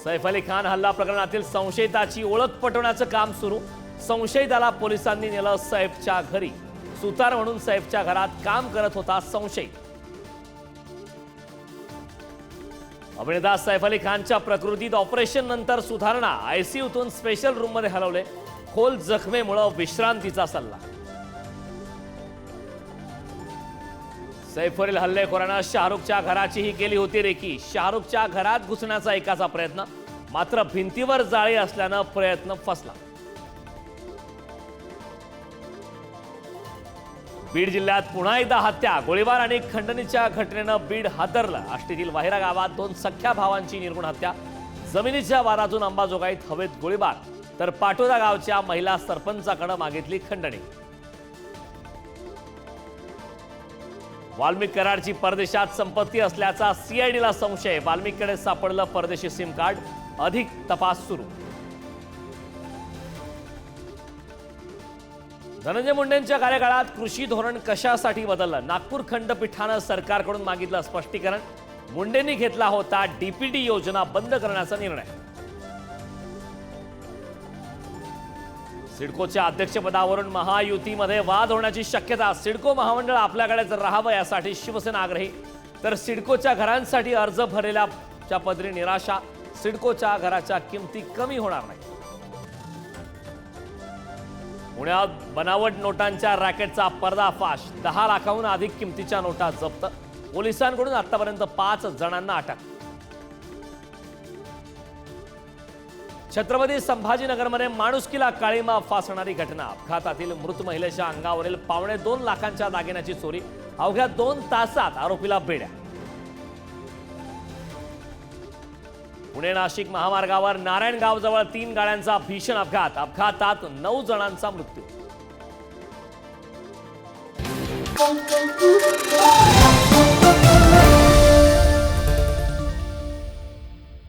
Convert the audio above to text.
सैफ अली खान हल्ला प्रकरणातील संशयिताची ओळख पटवण्याचं काम सुरू। संशयिताला पोलिसांनी नेलं सैफच्या घरी। सुतार म्हणून सैफच्या घरात काम करत होता संशयित। अभिनेता सैफ अली खानच्या प्रकृतीत ऑपरेशन नंतर सुधारणा। आयसीयूतून स्पेशल रूम मध्ये हलवले। खोल जखमेमुळे विश्रांतीचा सल्ला। सैफवरील हल्लेखोरानं शाहरुखच्या घराचीही केली होती रेकी। शाहरुखच्या घरात घुसण्याचा एकाचा प्रयत्न, मात्र भिंतीवर जाळी असल्यानं प्रयत्न फसला। बीड जिल्ह्यात पुन्हा एकदा हत्या, गोळीबार आणि खंडणीच्या घटनेनं बीड हादरलं। आष्टीतील वाहिरा गावात दोन सख्या भावांची निर्गुण हत्या। जमिनीच्या वादातून अंबाजोगाईत हवेत गोळीबार, तर पाटोदा गावच्या महिला सरपंचाकडे मागितली खंडणी। वाल्मिक कराडची परदेशात संपत्ती असल्याचा सीआयडीला संशय। वाल्मिककडे सापडलं परदेशी सिम कार्ड, अधिक तपास सुरू। धनंजय मुंडेंच्या कार्यकाळात कृषी धोरण कशासाठी बदललं? नागपूर खंडपीठानं सरकारकडून मागितलं स्पष्टीकरण। मुंडेंनी घेतला होता डीपीडी योजना बंद करण्याचा निर्णय। सिडकोच्या अध्यक्षपदावरून महायुतीमध्ये वाद होण्याची शक्यता। सिडको महामंडळ आपल्याकडेच राहावं यासाठी शिवसेना आग्रही, तर सिडकोच्या घरांसाठी अर्ज भरलेल्याच्या पदरी निराशा। सिडकोच्या घराच्या किमती कमी होणार नाही। पुण्यात बनावट नोटांच्या रॅकेटचा पर्दाफाश। 10 लाखाहून अधिक किमतीच्या नोटा जप्त। पोलिसांकडून आतापर्यंत 5 जणांना अटक। छत्रपती संभाजीनगरमध्ये माणुसकीला काळीमा फासणारी घटना। अपघातातील मृत महिलेच्या अंगावरील 2.25 लाखांच्या दागिन्याची चोरी। अवघ्या 2 तासात आरोपीला बेड्या। पुणे नाशिक महामार्गावर नारायणगावजवळ 3 गाड्यांचा भीषण अपघात। अपघातात 9 जणांचा मृत्यू।